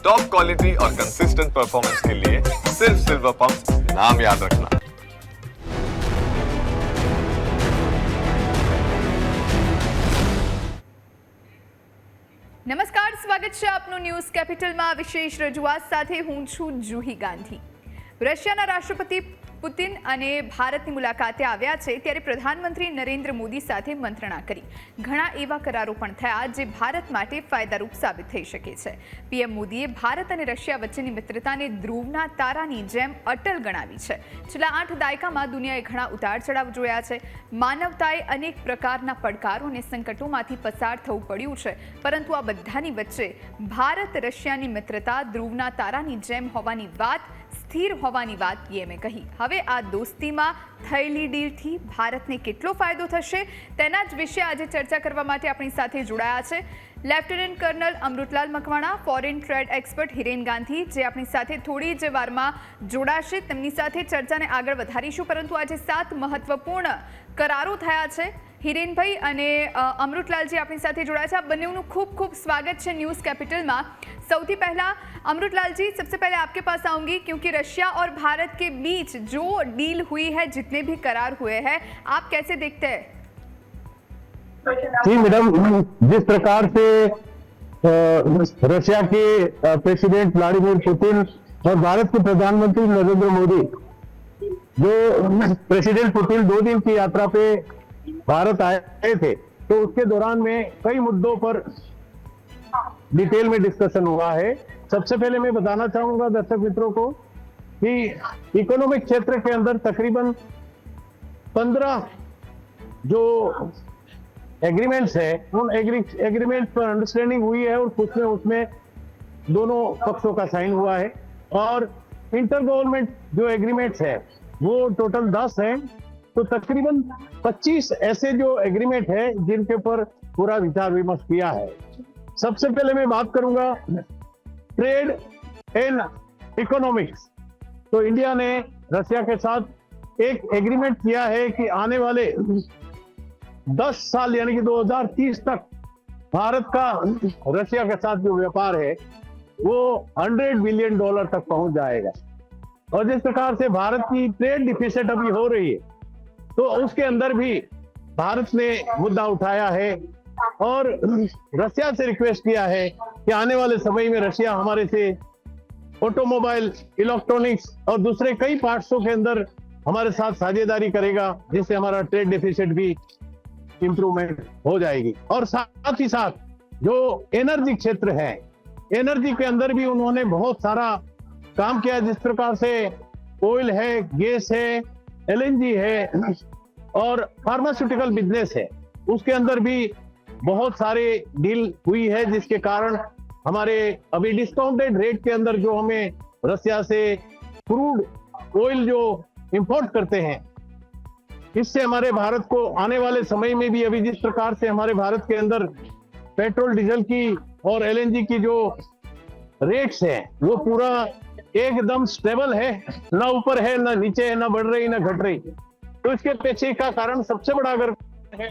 Top quality और consistent performance के लिए सिर्फ सिल्वर पंप नाम याद रखना। નમસ્કાર, સ્વાગત છે આપનું ન્યૂઝ કેપિટલમાં વિશેષ રજૂઆત સાથે હું છું જુહી ગાંધી। રશિયાના રાષ્ટ્રપતિ પુતિન અને ભારતની મુલાકાતે આવ્યા છે ત્યારે પ્રધાનમંત્રી નરેન્દ્ર મોદી સાથે મંત્રણા કરી ઘણા એવા કરારો પણ થયા જે ભારત માટે ફાયદારૂપ સાબિત થઈ શકે છે। પીએમ મોદીએ ભારત અને રશિયા વચ્ચેની મિત્રતાને ધ્રુવના તારાની જેમ અટલ ગણાવી છે। છેલ્લા 8 દાયકામાં દુનિયાએ ઘણા ઉતાર ચઢાવ જોયા છે। માનવતાએ અનેક પ્રકારના પડકારો અને સંકટોમાંથી પસાર થવું પડ્યું છે, પરંતુ આ બધાની વચ્ચે ભારત રશિયાની મિત્રતા ધ્રુવના તારાની જેમ હોવાની વાત, સ્થિર હોવાની વાત પીએમએ કહી। હવે આ દોસ્તીમાં થયેલી ડીલથી ભારતને કેટલો ફાયદો થશે તેના જ વિશે આજે ચર્ચા કરવા માટે આપણી સાથે જોડાયા છે lieutenant colonel Amritlal Makwana, foreign trade expert Hiren Gandhi, જે આપણી સાથે થોડી જ વારમાં જોડાશે। તેમની સાથે ચર્ચાને આગળ વધારીશું, પરંતુ આજે 7 મહત્વપૂર્ણ કરારો થયા છે। હિરેનભાઈ અને અમૃતલાલજી આપણી સાથે જોડાયા છે। आप બંનેનું खूब खूब स्वागत है न्यूज़ कैपिटल में। सौથી पहला अमृतलाल जी, सबसे पहले आपके पास आऊंगी क्योंकि रशिया और भारत के बीच जो डील हुई है, जितने भी करार हुए हैं, आप कैसे देखते हैं? जी मैडम, जिस प्रकार से रशिया के प्रेसिडेंट व्लादिमीर पुतिन और भारत के प्रधानमंत्री नरेंद्र मोदी, जो प्रेसिडेंट पुतिन 2 दिन की यात्रा पे भारत आए थे, तो उसके दौरान में कई मुद्दों पर डिटेल में डिस्कशन हुआ है। सबसे पहले मैं बताना चाहूंगा दर्शक मित्रों को कि इकोनॉमिक क्षेत्र के अंदर तकरीबन 15 जो एग्रीमेंट्स है, उन एग्रीमेंट पर अंडरस्टैंडिंग हुई है और कुछ में उसमें दोनों पक्षों का साइन हुआ है। और इंटर गवर्नमेंट जो एग्रीमेंट्स है वो टोटल 10 है। तो तकरीबन 25 ऐसे जो एग्रीमेंट है जिनके ऊपर पूरा विचार विमर्श किया है। सबसे पहले मैं बात करूंगा ट्रेड एंड इकोनॉमिक्स। तो इंडिया ने रशिया के साथ एक एग्रीमेंट किया है कि आने वाले 10 साल यानी कि 2030 तक भारत का रशिया के साथ जो व्यापार है वो $100 बिलियन तक पहुंच जाएगा। और जिस प्रकार से भारत की ट्रेड डिफिसिट अभी हो रही है, तो उसके अंदर भी भारत ने मुद्दा उठाया है और रशिया से रिक्वेस्ट किया है कि आने वाले समय में रशिया हमारे से ऑटोमोबाइल, इलेक्ट्रॉनिक्स और दूसरे कई पार्ट्सों के अंदर हमारे साथ साझेदारी करेगा, जिससे हमारा ट्रेड डेफिसिट भी इंप्रूवमेंट हो जाएगी। और साथ ही साथ जो एनर्जी क्षेत्र है, एनर्जी के अंदर भी उन्होंने बहुत सारा काम किया। जिस प्रकार से ऑयल है, गैस है, LNG है और फार्मास्यूटिकल बिजनेस है, उसके अंदर भी बहुत सारे डील हुई है, जिसके कारण हमारे अभी डिस्काउंटेड रेट के अंदर जो हमें रशिया से क्रूड ऑयल जो इंपोर्ट करते हैं, इससे हमारे भारत को आने वाले समय में भी अभी जिस प्रकार से हमारे भारत के अंदर पेट्रोल डीजल की और LNG की जो रेट्स हैं वो पूरा एकदम स्टेबल है, ना ऊपर है, ना नीचे है, ना बढ़ रही ना घट रही। तो इसके पीछे का कारण सबसे बड़ा अगर है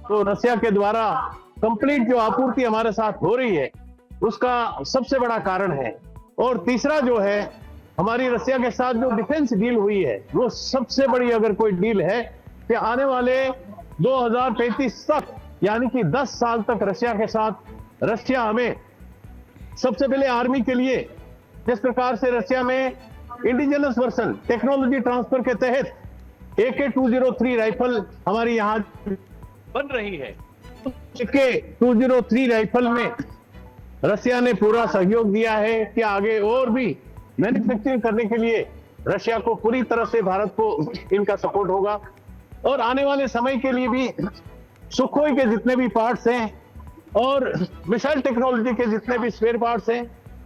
तो रशिया के द्वारा कंप्लीट जो आपूर्ति हमारे साथ हो रही है उसका सबसे बड़ा कारण है। और तीसरा जो है हमारी रशिया के साथ जो डिफेंस डील हुई है, वो सबसे बड़ी अगर कोई डील है कि आने वाले 2035 तक यानी कि 10 साल तक रशिया के साथ रशिया हमें सबसे पहले आर्मी के लिए, जिस प्रकार से रशिया में इंडिजिनस वर्सन टेक्नोलॉजी ट्रांसफर के तहत AK-203 राइफल हमारी यहाँ बन रही है, AK-203 राइफल में रशिया ने पूरा सहयोग दिया है कि आगे और भी मैन्युफैक्चरिंग करने के लिए रशिया को पूरी तरह से भारत को इनका सपोर्ट होगा। और आने वाले समय के लिए भी सुखोई के जितने भी पार्ट्स हैं और मिसाइल टेक्नोलॉजी के जितने भी स्पेयर पार्ट्स हैं,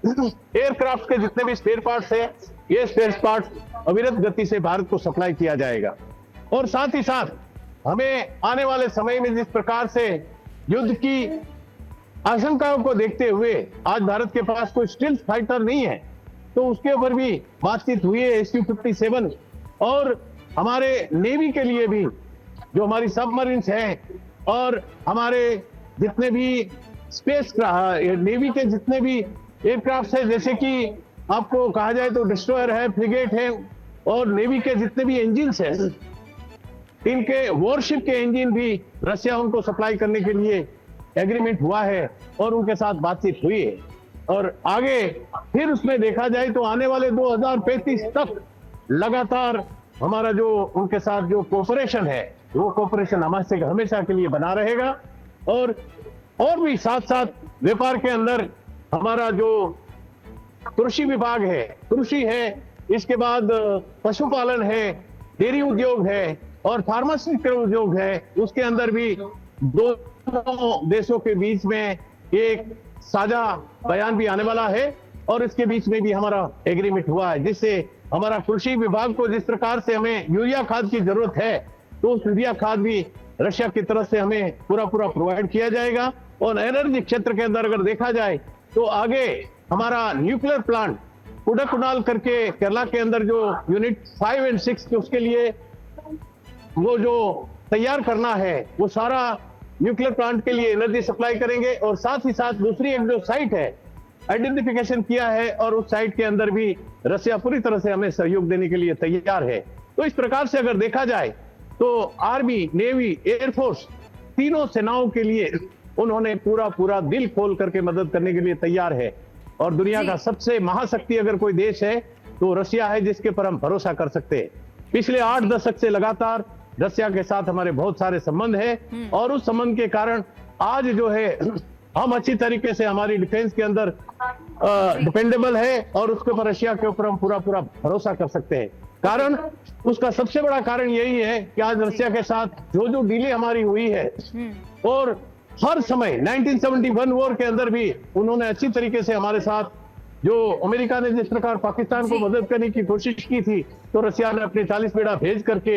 एयरक्राफ्ट के जितने भी स्पेयर पार्ट्स हैं, ये स्पेयर पार्ट्स अविरत गति से भारत को सप्लाई किया जाएगा। और साथ ही साथ हमें आने वाले समय में जिस प्रकार से युद्ध की आशंकाओं को देखते हुए आज भारत के पास कोई स्टील्थ फाइटर नहीं है, तो उसके ऊपर भी बातचीत हुई है। SU-57 और हमारे नेवी के लिए भी जो हमारी सबमरीन्स हैं और हमारे जितने भी स्पेस नेवी के जितने भी एयरक्राफ्ट है, जैसे कि आपको कहा जाए तो डिस्ट्रॉयर है, फ्रिगेट है, और नेवी के जितने भी इंजिन हैं, इनके वॉरशिप के इंजन भी रशिया उनको सप्लाई करने के लिए एग्रीमेंट हुआ है और उनके साथ बातचीत हुई है। और आगे फिर उसमें देखा जाए तो आने वाले 2035 तक लगातार हमारा जो उनके साथ जो कोऑपरेशन है, वो कोऑपरेशन हमेशा के लिए बना रहेगा। और भी साथ साथ व्यापार के अंदर हमारा जो कृषि विभाग है, कृषि है, इसके बाद पशुपालन है, डेयरी उद्योग है और फार्मास्यूटिकल उद्योग है, उसके अंदर भी दोनों देशों के बीच में एक साझा बयान भी आने वाला है और इसके बीच में भी हमारा एग्रीमेंट हुआ है, जिससे हमारा कृषि विभाग को जिस प्रकार से हमें यूरिया खाद की जरूरत है, तो उस यूरिया खाद भी रशिया की तरफ से हमें पूरा प्रोवाइड किया जाएगा। और एनर्जी क्षेत्र के अंदर अगर देखा जाए तो आगे हमारा न्यूक्लियर प्लांट कुडकुनाल करके केरला के अंदर जो यूनिट 5 और 6 उसके लिए वो जो तैयार करना है, वो सारा न्यूक्लियर प्लांट के लिए एनर्जी सप्लाई करेंगे। और साथ ही साथ दूसरी एक जो साइट है आइडेंटिफिकेशन किया है और उस साइट के अंदर भी रशिया पूरी तरह से हमें सहयोग देने के लिए तैयार है। तो इस प्रकार से अगर देखा जाए तो आर्मी, नेवी, एयरफोर्स, तीनों सेनाओं के लिए उन्होंने पूरा दिल खोल करके मदद करने के लिए तैयार है। और दुनिया का सबसे महाशक्ति अगर कोई देश है तो रशिया है, जिसके पर हम भरोसा कर सकते हैं। पिछले 8 दशक से लगातार रशिया के साथ हमारे बहुत सारे संबंध है और उस संबंध के कारण आज जो है हम अच्छी तरीके से हमारी डिफेंस के अंदर डिपेंडेबल है और उसके ऊपर रशिया के ऊपर हम पूरा भरोसा कर सकते हैं। कारण उसका सबसे बड़ा कारण यही है कि आज रशिया के साथ जो डीले हमारी हुई है और हर समय 1971 वॉर के अंदर भी उन्होंने अच्छी तरीके से हमारे साथ, जो अमेरिका ने जिस प्रकार पाकिस्तान को मदद करने की कोशिश की थी, तो रशिया ने अपने 40 बेड़ा भेज करके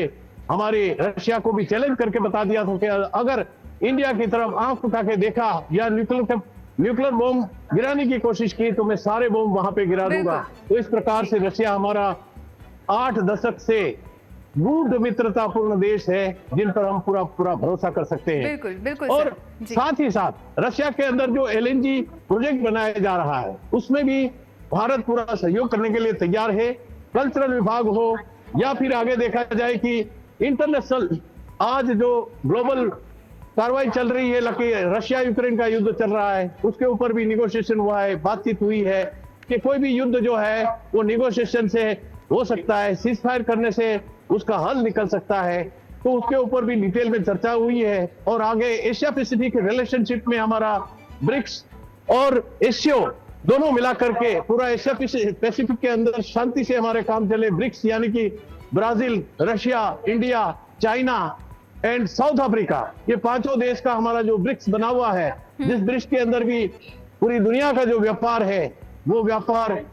हमारे रशिया को भी चैलेंज करके बता दिया था कि अगर इंडिया की तरफ आंख उठा के देखा या न्यूक्लियर बॉम्ब गिराने की कोशिश की तो मैं सारे बॉम्ब वहां पे गिरा दूंगा। तो इस प्रकार से रशिया हमारा 8 दशक से गूढ़ मित्रतापूर्ण देश है, जिन पर हम पूरा भरोसा कर सकते हैं। बिल्कुल और साथ ही साथ रशिया के अंदर जो LNG प्रोजेक्ट बनाया जा रहा है, उसमें भी भारत पूरा सहयोग करने के लिए तैयार है। कल्चरल विभाग हो या फिर आगे देखा जाए कि इंटरनेशनल आज जो ग्लोबल कार्रवाई चल रही है, रशिया यूक्रेन का युद्ध चल रहा है, उसके ऊपर भी निगोशिएशन हुआ है, बातचीत हुई है कि कोई भी युद्ध जो है वो निगोशिएशन से हो सकता है, सीज फायर करने से उसका हल निकल सकता है। तो उसके ऊपर भी डिटेल में चर्चा हुई है। और आगे एशिया पैसिफिक रिलेशनशिप में हमारा ब्रिक्स और एशियो दोनों मिलाकर के पूरा एशिया पैसिफिक के अंदर शांति से हमारे काम चले। ब्रिक्स यानी कि Brazil, Russia, India, China and south Africa, ये 5 देश का हमारा जो ब्रिक्स बना हुआ है, जिस ब्रिक्स के अंदर भी पूरी दुनिया का जो व्यापार है, वो व्यापार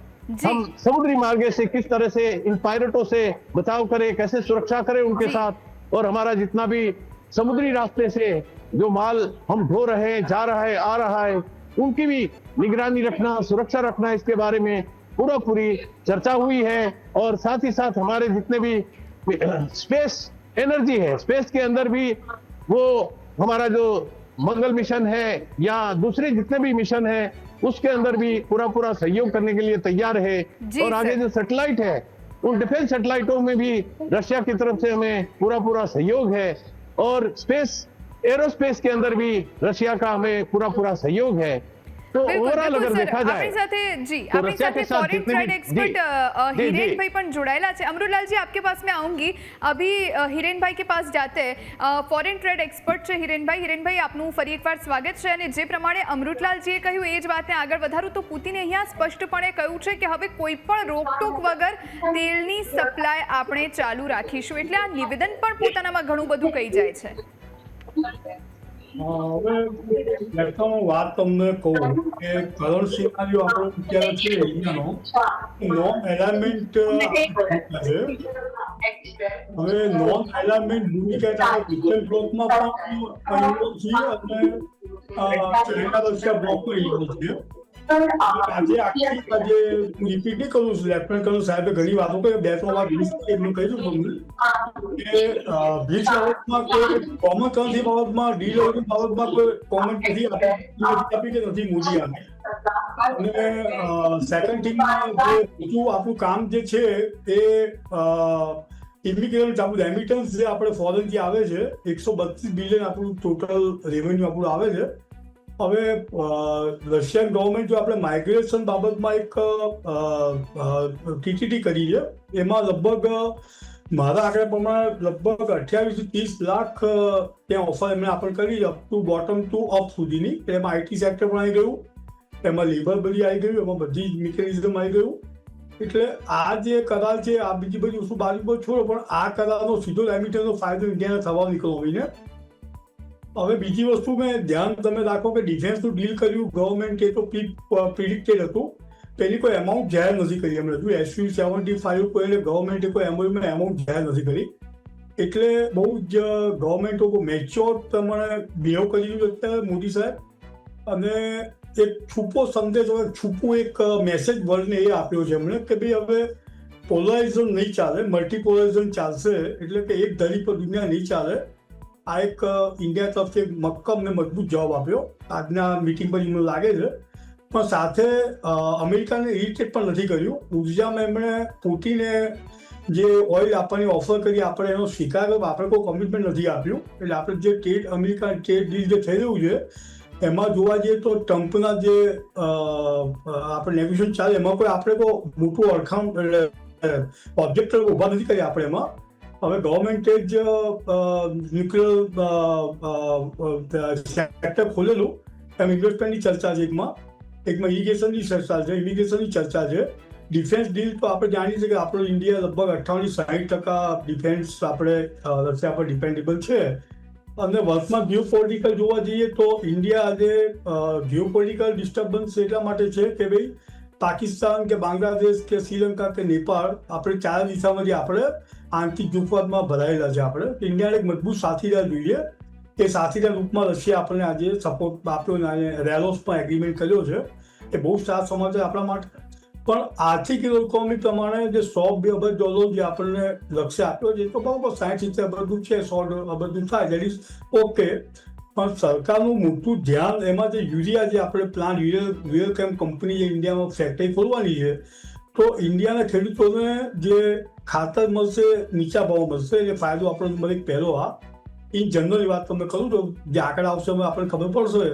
हम समुद्री मार्ग से किस तरह से इन पायरेटों से बचाव करें, कैसे सुरक्षा करें उनके साथ, और हमारा जितना भी समुद्री रास्ते से जो माल हम ढो रहे हैं, जा रहा है, आ रहा है, उनकी भी निगरानी रखना, सुरक्षा रखना, इसके बारे में पूरी चर्चा हुई है। और साथ ही साथ हमारे जितने भी स्पेस एनर्जी है, स्पेस के अंदर भी वो हमारा जो मंगल मिशन है या दूसरे जितने भी मिशन है, उसके अंदर भी पूरा सहयोग करने के लिए तैयार है। और आगे जो सैटेलाइट है, उन डिफेंस सैटेलाइटों में भी रशिया की तरफ से हमें पूरा सहयोग है। और स्पेस एरोस्पेस के अंदर भी रशिया का हमें पूरा सहयोग है। तो ઓવરઓલ અગર દેખા જાય આપણી સાથે જી આપણી સાથે ફોરેન ટ્રેડ એક્સપર્ટ हिरेन भाई पण जोड़ाયેલા છે। अमरुलाल जी, आपके पास मैं आऊंगी। अभी हिरेन भाई के पास जाते फॉरेन ट्रेड एक्सपर्ट છે हिरेन भाई આપનું ફરી એકવાર સ્વાગત છે। અને જે પ્રમાણે અમૃતલાલજીએ કહ્યું એ જ વાતને આગળ વધારું તો પુતિને અહીંયા સ્પષ્ટપણે કહ્યું છે કે હવે કોઈ પણ રોકટોક વગર તેલની સપ્લાય આપણે ચાલુ રાખીશું, એટલે આ નિવેદન પણ પોતાનામાં ઘણું બધું કહી જાય છે। હવે વાત તમને કહું કે કરંટ સિનારીઓ આપણો અત્યારે છે અહીંયાનો નોન એલાઇનમેન્ટ છે। હવે નોન એલાઇનમેન્ટ ડુપ્લિકેટ આપણે ક્રિશ્ચિયન બ્લોકમાં પણ છીએ અને ચાઇના રશિયા બ્લોકમાં એવું છે। આજે આજે રિપીટ નહીં કરું છું, લેફ્ટનન્ટ કર્નલ સાહેબે ઘણી વાતો કરી, 2-3 વાર એટલું કહીશું તમને કે બ્રિક્સ બાબતમાં કોઈ કોમન કરન્સી બાબતમાં ડીલ બાબતમાં કોઈ કોમેન્ટ નથી આપી કે નથી મોદી આપી। અને સેકન્ડ થિંગમાં જે બીજું આપણું કામ જે છે એ ઇમિગ્રન્ટ આપણું રેમિટન્સ જે આપણે ફોરેનથી આવે છે 132 બિલિયન આપણું ટોટલ રેવન્યુ આપણું આવે છે. હવે રશિયન ગવર્મેન્ટ જો આપણે માઇગ્રેશન બાબતમાં એક ટીટીટી કરી છે, એમાં લગભગ મારા આંકડા પ્રમાણે લગભગ 28 થી 30 લાખ ત્યાં ઓફર એમણે આપણે કરી up to bottom two up સુધીની. એમાં આઈટી સેક્ટર પણ આવી ગયું, એમાં લેબર બધી આવી ગયું, એમાં બધી જ મિકેનિઝમ આવી ગયું. એટલે આ જે કરાર છે આ બીજી બધી વસ્તુ બાજુ પર છોડો, પણ આ કરારનો સીધો રેમિટન્સનો ફાયદો ઇન્ડિયાને થવાનો ઇકોનોમીને. હવે બીજી વસ્તુ મેં ધ્યાન તમે રાખો કે ડિફેન્સનું ડીલ કર્યું ગવર્મેન્ટે તો પ્રિડિક્ટેડ હતું, તેની કોઈ અમાઉન્ટ જાહેર નથી કરી. એમણે Su-75 કોઈ ગવર્મેન્ટે કોઈ અમાઉન્ટ જાહેર નથી કરી. એટલે બહુ જ ગવર્મેન્ટો મેચ્યોર પ્રમાણે બિહેવ કરી રહ્યું અત્યારે મોદી સાહેબ. અને એક છૂપો સંદેશ, છૂપું એક મેસેજ વર્લ્ડને એ આપ્યો છે એમણે કે ભાઈ હવે પોલરાઇઝેશન નહીં ચાલે, મલ્ટીપોલરાઇઝેશન ચાલશે. એટલે કે એક ધરી પર દુનિયા નહીં ચાલે. આ એક ઇન્ડિયા તરફથી એક મક્કમ ને મજબૂત જવાબ આપ્યો આજના મિટિંગ પર મને લાગે છે. પણ સાથે અમેરિકાને ઇરિટેટ પણ નથી કર્યું. ઉર્જામાં એમણે પુતિને જે ઓઇલ આપવાની ઓફર કરી આપણે એનો સ્વીકાર કર્યો, આપણે કોઈ કમિટમેન્ટ નથી આપ્યું. એટલે આપણે જે ટ્રેડ અમેરિકા ટ્રેડ ડીલ જે થઈ રહ્યું છે એમાં જોવા જઈએ તો ટ્રમ્પના જે આપણે નેગોશિએશન ચાલે એમાં કોઈ આપણે કોઈ મોટું અડખાણ ઓબ્જેક્ટર ઊભા નથી કરી આપણે એમાં. હવે ગવર્મેન્ટે જ ન્યુક્લિયર સેક્ટર ખોલેલું, એમ ઇન્વેસ્ટમેન્ટની ચર્ચા છે, એકમાં ઇરિગેશનની ચર્ચા છે, ઇમિગ્રેશનની ચર્ચા છે. ડિફેન્સ ડીલ તો આપણે જાણીએ છીએ કે આપણો ઇન્ડિયા લગભગ 58-60% ડિફેન્સ આપણે રશિયા પર ડિપેન્ડેબલ છે. અને વર્તમાન જીઓપોલિટિકલ જોવા જઈએ તો ઇન્ડિયા આજે જીઓપોલિટિકલ ડિસ્ટર્બન્સ એટલા માટે છે કે ભાઈ પાકિસ્તાન કે બાંગ્લાદેશ કે શ્રીલંકા કે નેપાળ આપણે ચાર દિશામાંથી આપણે આંતરિક જૂથવાદમાં ભરાયેલા છે. આપણે ઇન્ડિયાને એક મજબૂત સાથીદાર જોઈએ. એ સાથીદાર રૂપમાં રશિયા આપણને આજે સપોર્ટ આપ્યો અને રેલોસમાં એગ્રીમેન્ટ કર્યો છે. એ બહુ સારા સમાચાર આપણા માટે. પણ આર્થિક ઇકોનોમી પ્રમાણે જે $100 અબજ જે આપણને લક્ષ્ય આપ્યો છે તો બરાબર 60-70 અબજનું છે, 100 અબજનું થાય, દેટ ઇઝ ઓકે. પણ સરકારનું મોટું ધ્યાન એમાં જે યુરિયા જે આપણે પ્લાન્ટ રિયલ કેમ કંપની જે ઇન્ડિયામાં ફેક્ટરી ખોલવાની છે, તો ઇન્ડિયાના ખેડૂતોને જે ખાતર મળશે નીચા ભાવ મળશે, એ ફાયદો આપણને મળે. પહેલો આ ઇન જનરલી વાત તમે કરું તો જે આંકડા આવશે આપણને ખબર પડશે.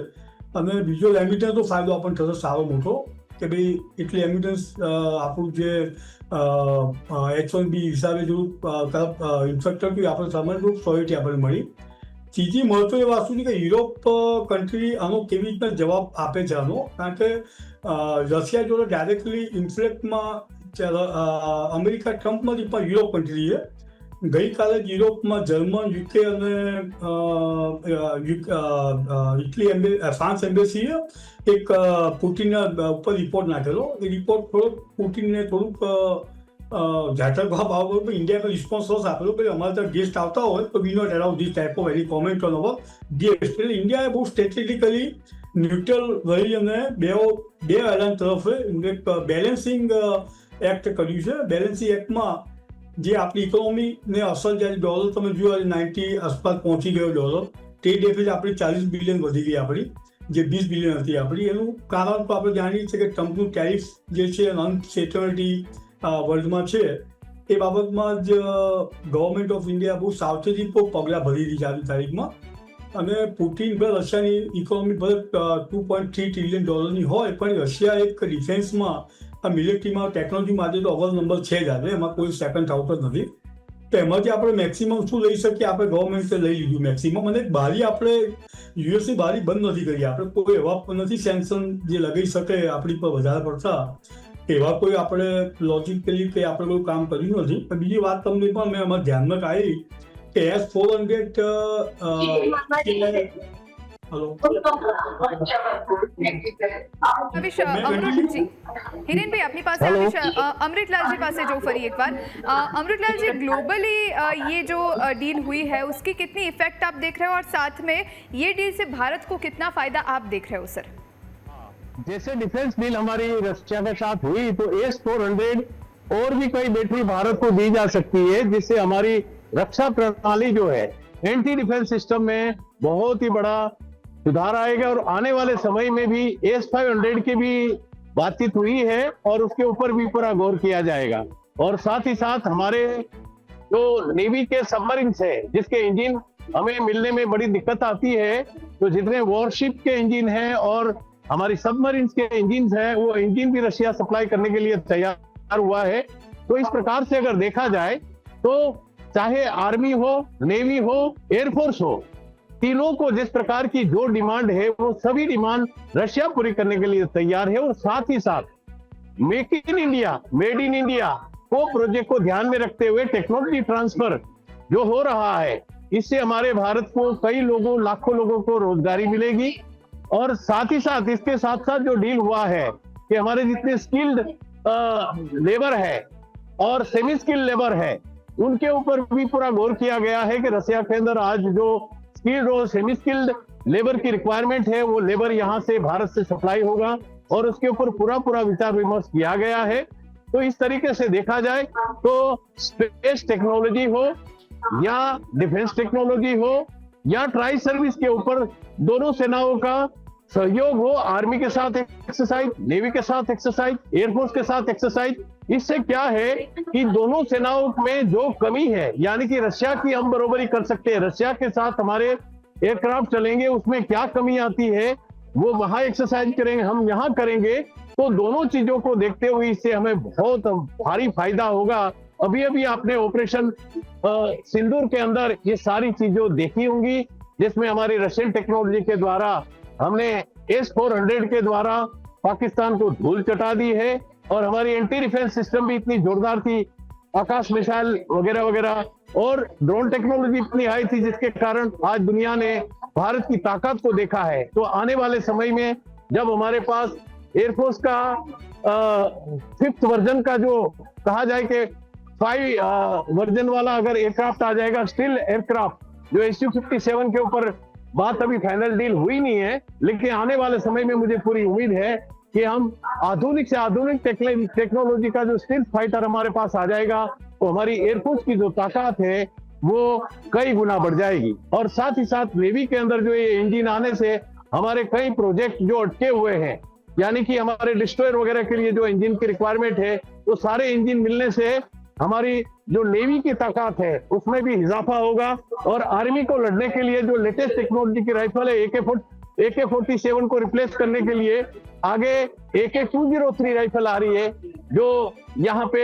અને બીજો રેમિટન્સનો ફાયદો આપણને થશે સારો મોટો કે ભાઈ એટલી રેમિટન્સ આપણું જે H1B હિસાબે જો ઇન્ફ્રાસ્ટ્રક્ચર આપણે સમજવું સોલિટી આપણને મળી. ત્રીજી મહત્વની વસ્તુ છે કે યુરોપ કન્ટ્રી આનો કેવી રીતના જવાબ આપે છે આનો, કારણ કે રશિયા જોડે ડાયરેક્ટલી ઇન્ફ્લેક્ટમાં અમેરિકા ટ્રમ્પમાંથી પણ યુરોપ કન્ટ્રી છે. ગઈકાલે જ યુરોપમાં જર્મન, યુકે અને ઇટલી ફ્રાન્સ એમ્બેસીએ એક પુતિનના ઉપર રિપોર્ટ નાખેલો. એ રિપોર્ટ થોડોક પુતિનને થોડુંક ઝાટક ભાવ ઇન્ડિયા રિસ્પોન્સ આપેલો કે અમારે ત્યાં ગેસ્ટ આવતા હોય તો we not allow this type of any comment on our guest. એટલે ઇન્ડિયાએ બહુ સ્ટ્રેટેજિકલી ન્યુટ્રલ રહી અને બે એલાન તરફે એક બેલેન્સિંગ એક્ટ કર્યું છે. બેલેન્સિંગ એક્ટમાં જે આપણી ઇકોનોમીને અસર જ્યારે ડોલર તમે જોયો 90 આસપાસ પહોંચી ગયો ડોલર, ટ્રેડ ડેફિસિટ આપણી 40 બિલિયન વધી ગઈ આપણી, જે 20 બિલિયન હતી આપણી. એનું કારણ તો આપણે જાણીએ છીએ કે ટ્રમ્પનું ટેરિફ જે છે અનસેક્યોરિટી વર્લ્ડમાં છે, એ બાબતમાં જ ગવર્મેન્ટ ઓફ ઇન્ડિયા બહુ સાવચેતીપૂર્વક પગલાં ભરી દીધી આજની તારીખમાં. અને પુતિન ભલે રશિયાની ઇકોનોમી ભલે $2.3 ટ્રિલિયન હોય, પણ રશિયા એક ડિફેન્સમાં મિલિટરીમાં ટેકનોલોજીમાં આજે તો અવ્વલ નંબર છે જ આજે, એમાં કોઈ સેકન્ડ થાઉટ જ નથી. તો એમાંથી આપણે મેક્સિમમ શું લઈ શકીએ, આપણે ગવર્મેન્ટે લઈ લીધું મેક્સિમમ. અને બારી આપણે યુએસની બારી બંધ નથી કરી. આપણે કોઈ એવા નથી સેન્કશન જે લગાવી શકે આપણી પર વધારે પડતા, એવા કોઈ આપણે લોજિકલી કે આપણે કોઈ કામ કર્યું નથી. બીજી વાત તમને પણ મેં અમારા ધ્યાનમાં આવી કે S-400 હિરેનભાઈ આપની પાસે अमृतलाल जी पास जो फरी एक बार अमृतलाल जी, ग्लोबली ये जो डील हुई है उसकी कितनी इफेक्ट आप देख रहे हो और साथ में ये डील से भारत को कितना फायदा आप देख रहे हो सर? जैसे डिफेंस डील हमारी रशिया के साथ हुई तो S-400 और भी कई बैटरी भारत को दी जा सकती है, जिससे हमारी रक्षा प्रणाली जो है एंटी डिफेंस सिस्टम में बहुत ही बड़ा सुधार आएगा. और आने वाले समय में भी S-500 की भी बातचीत हुई है और उसके ऊपर भी पूरा गौर किया जाएगा। और साथ ही साथ हमारे जो नेवी के सबमरीन्स है जिसके इंजन हमें मिलने में बड़ी दिक्कत आती है, तो जितने वॉरशिप के इंजन हैं और हमारी सबमरीन्स के इंजन हैं, वो इंजन भी रशिया सप्लाई करने के लिए तैयार हुआ है। तो इस प्रकार से अगर देखा जाए तो चाहे आर्मी हो, नेवी हो, एयरफोर्स हो, तीनों को जिस प्रकार की जो डिमांड है वो सभी डिमांड रशिया पूरी करने के लिए तैयार है। और साथ ही साथ make in India, made in India को प्रोजेक्ट को ध्यान में रखते हुए टेक्नोलॉजी ट्रांसफर जो हो रहा है, इससे हमारे भारत को कई लोगों, लाखों लोगों को रोजगारी मिलेगी। और साथ ही साथ इसके साथ साथ जो डील हुआ है कि हमारे जितने स्किल्ड लेबर है और सेमी स्किल्ड लेबर है, उनके ऊपर भी पूरा गौर किया गया है कि रशिया के अंदर आज जो स्किल्ड और सेमी स्किल्ड लेबर की रिक्वायरमेंट है, वो लेबर यहाँ से भारत से सप्लाई होगा और उसके ऊपर पूरा विचार विमर्श किया गया है। तो इस तरीके से देखा जाए तो स्पेस टेक्नोलॉजी हो या डिफेंस टेक्नोलॉजी हो या ट्राई सर्विस के ऊपर दोनों सेनाओं का सहयोग हो, आर्मी के साथ एक्सरसाइज, नेवी के साथ एक्सरसाइज, एयरफोर्स के साथ एक्सरसाइज। इससे क्या है कि दोनों सेनाओं में जो कमी है, यानी कि रशिया की हम बरोबरी कर सकते हैं, रशिया के साथ हमारे एयरक्राफ्ट चलेंगे, उसमें क्या कमी आती है वो वहां एक्सरसाइज करेंगे, हम यहाँ करेंगे। तो दोनों चीजों को देखते हुए इससे हमें बहुत भारी फायदा होगा। अभी आपने ऑपरेशन सिंदूर के अंदर ये सारी चीजें देखी होंगी, जिसमें हमारी रशियन टेक्नोलॉजी के द्वारा हमने S-400 के द्वारा पाकिस्तान को धूल चटा दी है। और हमारी एंटी डिफेंस सिस्टम भी इतनी जोरदार थी, आकाश मिसाइल वगैरह वगैरह, और ड्रोन टेक्नोलॉजी इतनी हाई थी जिसके कारण आज दुनिया ने भारत की ताकत को देखा है। तो आने वाले समय में जब हमारे पास एयरफोर्स का 5th वर्जन का जो कहा जाए कि 5 वर्जन वाला अगर एयरक्राफ्ट आ जाएगा, स्टील एयरक्राफ्ट जो Su-57 के ऊपर बात अभी फाइनल डील हुई नहीं है, लेकिन आने वाले समय में मुझे पूरी उम्मीद है कि हम आधुनिक से आधुनिक टेक्नोलॉजी का जो स्टील फाइटर हमारे पास आ जाएगा, तो हमारी एयरफोर्स की जो ताकत है वो कई गुना बढ़ जाएगी। और साथ ही साथ नेवी के अंदर जो ये इंजन आने से हमारे कई प्रोजेक्ट जो अटके हुए हैं, यानी कि हमारे डिस्ट्रॉयर वगैरह के लिए जो इंजन की रिक्वायरमेंट है, वो सारे इंजन मिलने से हमारी जो नेवी की ताकत है उसमें भी इजाफा होगा। और आर्मी को लड़ने के लिए जो लेटेस्ट टेक्नोलॉजी की राइफल है, AK-47 को रिप्लेस करने के लिए आगे AK-203 राइफल आ रही है, जो यहाँ पे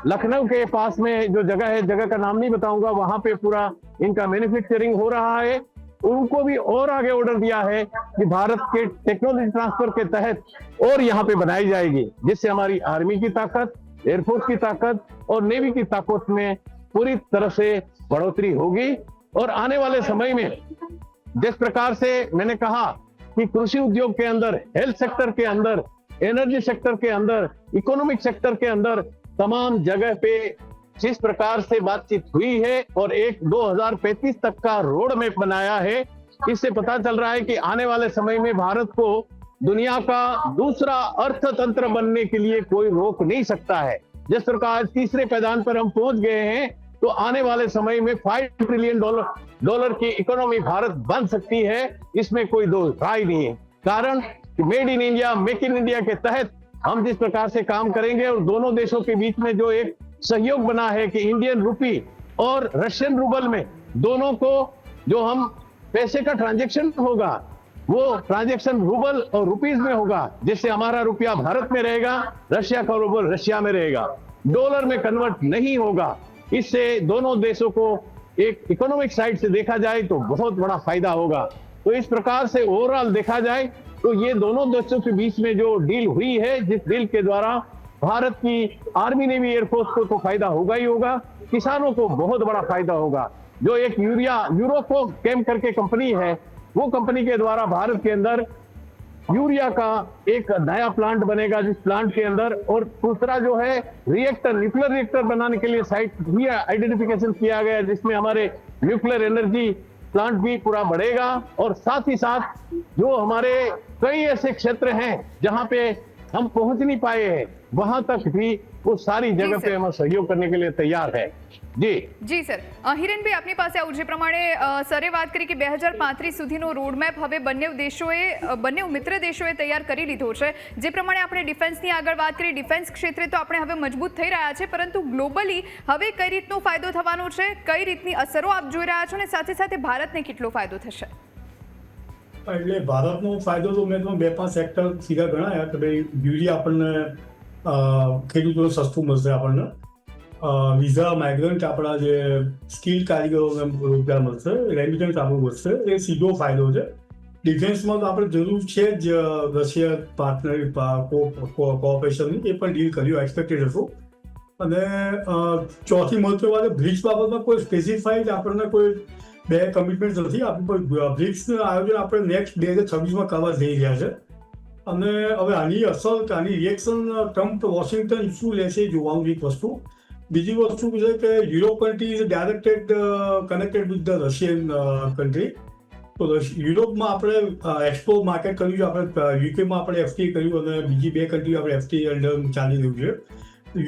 लखनऊ के पास में जो जगह है, जगह का नाम नहीं बताऊंगा, वहां पे पूरा इनका मैन्युफैक्चरिंग हो रहा है। उनको भी और आगे ऑर्डर दिया है कि भारत के टेक्नोलॉजी ट्रांसफर के तहत और यहाँ पे बनाई जाएगी, जिससे हमारी आर्मी की ताकत, एयरफोर्स की ताकत और नेवी की ताकत में पूरी तरह से बढ़ोतरी होगी। और आने वाले समय में जिस प्रकार से मैंने कहा कि कृषि उद्योग के अंदर, हेल्थ सेक्टर के अंदर, एनर्जी सेक्टर के अंदर, इकोनॉमिक सेक्टर के अंदर तमाम जगह पे जिस प्रकार से बातचीत हुई है और एक 2035 तक का रोड मैप बनाया है, इससे पता चल रहा है कि आने वाले समय में भारत को दुनिया का दूसरा अर्थतंत्र बनने के लिए कोई रोक नहीं सकता है। जिस प्रकार तीसरे पैदान पर हम पहुंच गए हैं, तो आने वाले समय में $5 ट्रिलियन की इकोनॉमी भारत बन सकती है, इसमें कोई दो राय नहीं है। कारण कि made in India, make in India के तहत हम जिस प्रकार से काम करेंगे और दोनों देशों के बीच में जो एक सहयोग बना है कि इंडियन रुपी और रशियन रूबल में दोनों को जो हम पैसे का ट्रांजैक्शन होगा वो ट्रांजैक्शन रूबल और रुपीज में होगा, जिससे हमारा रुपया भारत में रहेगा, रशिया का रूबल रशिया में रहेगा, डॉलर में कन्वर्ट नहीं होगा। इससे दोनों देशों को एक इकोनॉमिक साइड से देखा जाए तो बहुत बड़ा फायदा होगा। तो इस प्रकार से ओवरऑल देखा जाए तो ये दोनों देशों के बीच में जो डील हुई है, जिस डील के द्वारा भारत की आर्मी नेवी एयरफोर्स को तो फायदा होगा ही होगा, किसानों को बहुत बड़ा फायदा होगा। जो एक यूरोको केम करके कंपनी है, वो कंपनी के द्वारा भारत के अंदर यूरिया का एक नया प्लांट बनेगा, जिस प्लांट के अंदर, और दूसरा जो है रिएक्टर, न्यूक्लियर रिएक्टर बनाने के लिए साइट भी आइडेंटिफिकेशन किया गया, जिसमें हमारे न्यूक्लियर एनर्जी प्लांट भी पूरा बढ़ेगा। और साथ ही साथ जो हमारे कई ऐसे क्षेत्र हैं जहां पे हम पहुंच नहीं पाए हैं, वहां तक भी वो सारी जगह सर। पे हम सहयोग करने के लिए तैयार है। જી સર, હિરેનભાઈ આપની પાસે આવું જે પ્રમાણે સરે વાત કરી કે 2035 સુધીનો રોડમેપ હવે બંને મિત્ર દેશોએ તૈયાર કરી લીધો છે। જે પ્રમાણે આપણે ડિફેન્સની આગળ વાત કરી, ડિફેન્સ ક્ષેત્રે તો આપણે હવે મજબૂત થઈ રહ્યા છે, પરંતુ ગ્લોબલી હવે કઈ રીતનો ફાયદો થવાનો છે, કઈ રીતની અસરો આપ જોઈ રહ્યા છો અને સાથે સાથે ભારતને કેટલો ફાયદો થશે? એટલે ભારતનો ફાયદો તો મેં તો 2-5 સેક્ટર સીધા ગણાયા કે ભાઈ યુરિયા આપણને ખેડૂતોને સસ્તું મળશે, આપણને વિઝા માઇગ્રન્ટ આપણા જે સ્કિલ કારીગરોને રોજગાર મળશે, રેમિટન્સ આપણું વધશે, એ સીધો ફાયદો છે। ડિફેન્સમાં તો આપણે જરૂર છે જ રશિયા પાર્ટનર કોઓપરેશનની, એ પણ ડીલ કર્યું, એક્સપેક્ટેડ હતું। અને ચોથી મહત્વ વાત, બ્રિક્સ બાબતમાં કોઈ સ્પેસિફાઈડ આપણને કોઈ બે કમિટમેન્ટ નથી આપણી પર। બ્રિક્સનું આયોજન આપણે નેક્સ્ટ 2026માં કરવા જઈ રહ્યા છે અને હવે આની અસર, આની રિએક્શન ટ્રમ્પ વોશિંગ્ટન શું લેશે એ જોવાનું એક વસ્તુ। બીજી વસ્તુ છે કે Europe country is directed connected with the Russian country. તો યુરોપમાં આપણે એક્સપોર્ટ માર્કેટ કર્યું છે, આપણે યુકેમાં આપણે એફટીએ કર્યું અને બીજી 2 કન્ટ્રી આપણે એફટીએ અંડર ચાલી રહ્યું છે।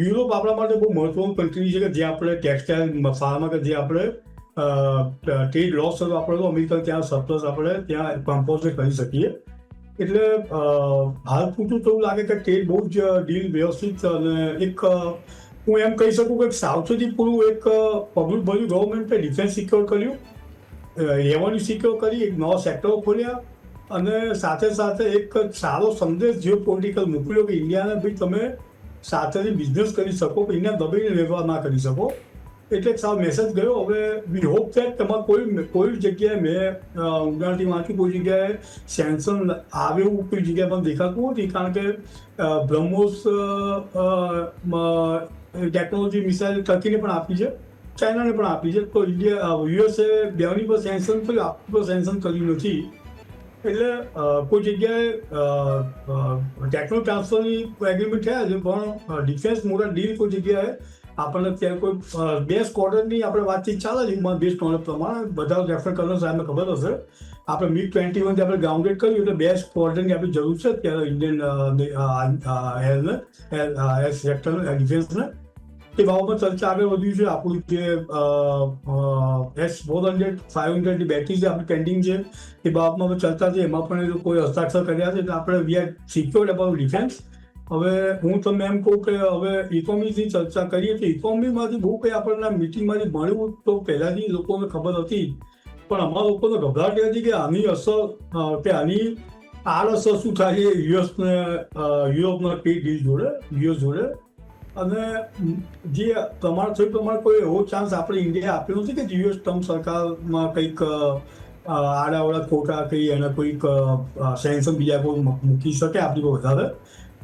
યુરોપ આપણા માટે બહુ મહત્વનું કન્ટ્રી છે કે જે આપણે ટેક્સટાઇલ, ફાર્મા કે જે આપણે ટ્રેડ લોસ થતો આપણે તો અમેરિકા ત્યાં સરપ્લસ આપણે ત્યાં કમ્પોઝિટ કરી શકીએ। એટલે હાલ પૂરતું તો એવું લાગે કે ટ્રેડ બહુ જ ડીલ વ્યવસ્થિત, અને એક હું એમ કહી શકું કે સાવચેતી પૂરું એક પબ્લિક બધું ગવર્મેન્ટે ડિફેન્સ સિક્યોર કર્યું, રેવન્યુ સિક્યોર કરી, એક નવા સેક્ટરો ખોલ્યા અને સાથે સાથે એક સારો સંદેશ જીઓ પોલિટિકલ મોકલ્યો કે ઇન્ડિયાને ભાઈ તમે સાથેથી બિઝનેસ કરી શકો, ઇન્ડિયા દબાઈને વ્યવહાર ના કરી શકો। એટલે એક સારો મેસેજ ગયો। હવે વી હોપ દેટ તમારે કોઈ જગ્યાએ મેં ઊંડાણથી વાંચ્યું, કોઈ જગ્યાએ સેન્સન આવે એવું કોઈ જગ્યાએ પણ દેખાતું નથી, કારણ કે બ્રહ્મોસ ટેકનોલોજી મિસાઇલ ટર્કીને પણ આપી છે, ચાઇનાને પણ આપી છે, તો યુએસએ બેની પર સેન્સન કર્યું, આપણી પર સેન્સન કર્યું નથી। એટલે કોઈ જગ્યાએ ટેકનો ટ્રાન્સફરની એગ્રીમેન્ટ થયા છે, પણ ડિફેન્સ મોટા ડીલ કોઈ જગ્યાએ આપણને ત્યાં કોઈ 2 સ્ક્વોડ્રનની આપણે વાતચીત ચાલે છે, બેસ્ટ નોલેજ પ્રમાણે બધા રેફર કરવાનો સાહેબને ખબર હશે, આપણે MiG-21 આપણે ગ્રાઉન્ડેડ કર્યું એટલે 2 સ્ક્વોડ્રનની આપણી જરૂર છે ત્યારે ઇન્ડિયન એર સેક્ટર ડિફેન્સને। એ બાબતમાં ચર્ચા આગળ વધ્યું છે। આપણું જે S-400, 500ની બેટરી છે આપણી પેન્ડિંગ છે, એ બાબતમાં ચર્ચા છે, એમાં પણ કોઈ હસ્તાક્ષર કર્યા છે, એટલે આપણે we are secured about defence. હવે હું તમને એમ કહું કે હવે ઇકોનોમીની ચર્ચા કરીએ તો ઇકોનોમીમાંથી બહુ કંઈ આપણને મીટિંગમાંથી મળ્યું તો પહેલાંથી લોકોને ખબર હતી, પણ અમારા લોકોને ગભરાટ એ હતી કે આની અસર, કે આની આડઅસર શું થાય છે યુરોપના કઈ ડીલ જોડે, યુએસ જોડે। અને જે પ્રમાણ થયું પ્રમાણે કોઈ એવો ચાન્સ આપણે ઇન્ડિયાએ આપ્યો નથી કે યુએસ ટ્રમ્પ સરકારમાં કંઈક આડાવડા ખોટા કંઈ એના કોઈક સેન્સન બીજા કોઈ મૂકી શકે આપણી પર વધારે।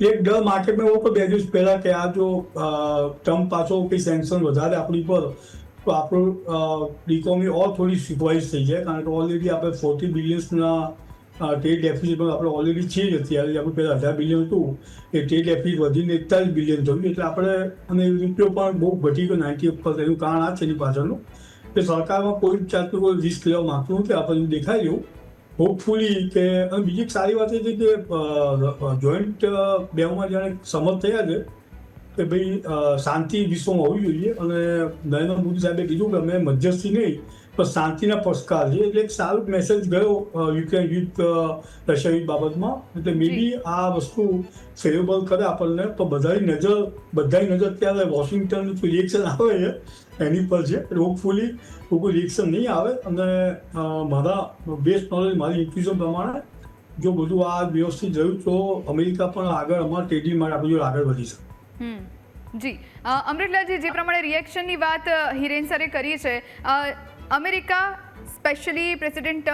એક ડર માર્કેટમાં એવો તો 2 દિવસ પહેલાં કે આ જો ટ્રમ્પ પાછો કંઈ સેન્કશન વધારે આપણી પર તો આપણું ઇકોનોમી ઓર થોડી સિક્વાઇઝ થઈ જાય, કારણ કે ઓલરેડી આપણે 40 બિલિયન્સના ટ્રેડ ડેફિસિટમાં આપણે ઓલરેડી છીએ જ અત્યારે, આપણે પહેલાં 18 બિલિયન હતું, એ ટ્રેડ ડેફિસિટ વધીને 41 બિલિયન થયું, એટલે આપણે અને રૂપિયો પણ બહુ ઘટી ગયો 90%। એનું કારણ આ છે એની પાછળનું કે સરકારમાં કોઈ જાતનું કોઈ રિસ્ક લેવા માગતું નથી, આપણે દેખાઈ રહ્યું હોપફુલી કે। અને બીજી એક સારી વાત એ છે કે જોઈન્ટ બેમાં જાણે સમજ થયા છે કે ભાઈ શાંતિ વિશ્વમાં હોવી જોઈએ, અને નરેન્દ્ર મોદી સાહેબે કીધું કે અમે મધ્યસ્થી નહીં પણ શાંતિના પક્ષકાર છે, એટલે એક સારો મેસેજ ગયો યુક્રેન યુદ્ધ, રશિયા યુદ્ધ બાબતમાં। એટલે મે બી આ વસ્તુ ફેવરેબલ કરે આપણને, તો બધાની નજર ત્યારે વોશિંગ્ટનનું કોઈ રિએક્શન આવે છે એની પર છે, હોપફુલી કોઈ રિએક્શન નહીં આવે। અને મારા બેસ્ટ નોલેજ, મારી ઇન્ફ્યુઝન પ્રમાણે જો બધું આ વ્યવસ્થિત રહ્યું તો અમેરિકા પણ આગળ અમારા ટ્રેડિંગ માટે આપણે જો આગળ વધી શકે। જી અમૃતલાલજી, જે પ્રમાણે રિએક્શનની વાત હિરેન સરે કરી છે, અમેરિકા સ્પેશિયલી પ્રેસિડેન્ટ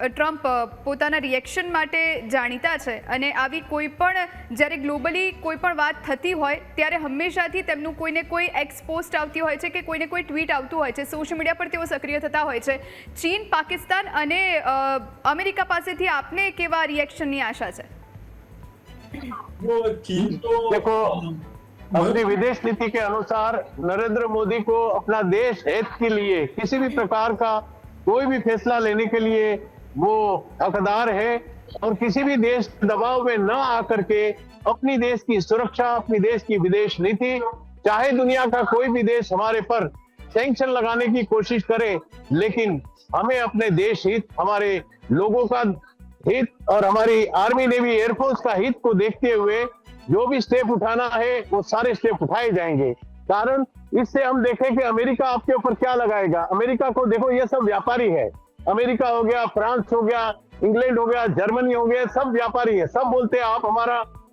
ટ્રમ્પ પોતાના રિએક્શન માટે જાણીતા છે, અને આવી કોઈ પણ જ્યારે ગ્લોબલી કોઈ પણ વાત થતી હોય ત્યારે હંમેશાથી તેમનું કોઈને કોઈ એક્સ પોસ્ટ આવતી હોય છે કે કોઈને કોઈ ટ્વીટ આવતું હોય છે, સોશિયલ મીડિયા પર તેઓ સક્રિય થતા હોય છે। ચીન, પાકિસ્તાન અને અમેરિકા પાસેથી આપને કેવા રિએક્શનની આશા છે? ચીન તો देखो, अपनी विदेश नीति के अनुसार नरेंद्र मोदी को अपना देश हित के लिए किसी भी प्रकार का कोई भी फैसला लेने के लिए वो हकदार है। और किसी भी देश के दबाव में न आकर के अपनी देश की सुरक्षा, अपनी देश की विदेश नीति, चाहे दुनिया का कोई भी देश हमारे पर सैंक्शन लगाने की कोशिश करे, लेकिन हमें अपने देश हित, हमारे लोगों का हित और हमारी आर्मी, नेवी, एयरफोर्स का हित को देखते हुए जो भी स्टेप उठाना है वो सारे स्टेप उठाए जाएंगे। कारण इससे हम देखें कि अमेरिका आपके ऊपर क्या लगाएगा। अमेरिका को देखो, ये सब व्यापारी है। अमेरिका हो गया, फ्रांस हो गया, इंग्लैंड हो गया, जर्मनी हो गया, सब व्यापारी है। सब बोलते हैं आप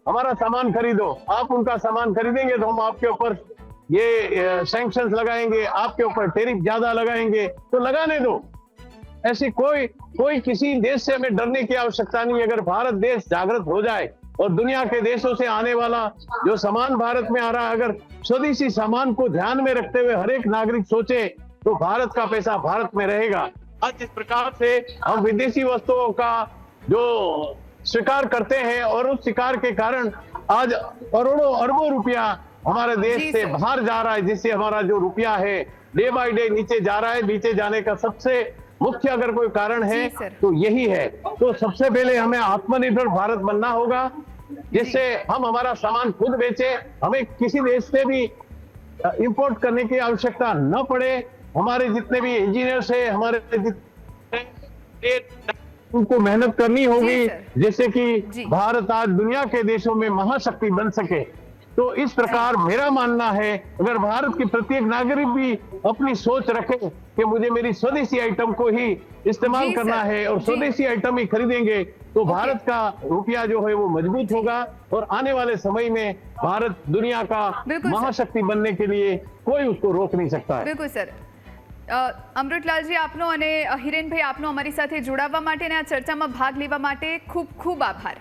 हमारा सामान खरीदो। आप उनका सामान खरीदेंगे तो हम आपके ऊपर ये सैंक्शंस लगाएंगे, आपके ऊपर टैरिफ ज्यादा लगाएंगे। तो लगाने दो। ऐसी कोई किसी देश से हमें डरने की आवश्यकता नहीं। अगर भारत देश जागृत हो जाए और दुनिया के देशों से आने वाला जो सामान भारत में आ रहा है, अगर स्वदेशी सामान को ध्यान में रखते हुए हर एक नागरिक सोचे तो भारत का पैसा भारत में रहेगा। आज जिस प्रकार से हम विदेशी वस्तुओं का जो स्वीकार करते हैं और उस स्वीकार के कारण आज करोड़ों अरबों रुपया हमारे देश से बाहर जा रहा है, जिससे हमारा जो रुपया है डे बाय डे नीचे जा रहा है। नीचे जाने का सबसे मुख्य अगर कोई कारण है तो यही है। तो सबसे पहले हमें आत्मनिर्भर भारत बनना होगा, जिससे हम हमारा सामान खुद बेचे, हमें किसी देश से भी इंपोर्ट करने की आवश्यकता न पड़े। हमारे जितने भी इंजीनियर्स है, हमारे जितने उनको मेहनत करनी होगी, जिससे कि भारत आज दुनिया के देशों में महाशक्ति बन सके। तो इस प्रकार मेरा मानना है, अगर भारत के प्रत्येक नागरिक भी अपनी सोच रखे कि मुझे मेरी स्वदेशी आइटम को ही इस्तेमाल करना है और स्वदेशी आइटम ही खरीदेंगे, तो भारत का रुपया जो है वो मजबूत होगा और आने वाले समय में भारत दुनिया का महाशक्ति बनने के लिए कोई उसको रोक नहीं सकता है। बिल्कुल सर। અમૃતલાલજી આપનો અને હિરેનભાઈ આપનો અમારી સાથે જોડાવા માટે અને આ ચર્ચામાં ભાગ લેવા માટે ખૂબ ખૂબ આભાર।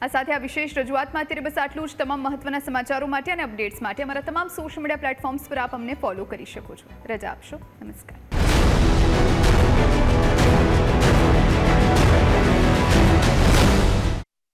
આ સાથે આ વિશેષ રજૂઆતમાં અત્યારે બસ આટલું જ। તમામ મહત્વના સમાચારો માટે અને અપડેટ્સ માટે અમારા તમામ સોશિયલ મીડિયા પ્લેટફોર્મ્સ પર આપ અમને ફોલો કરી શકો છો। રજા આપશો। નમસ્કાર।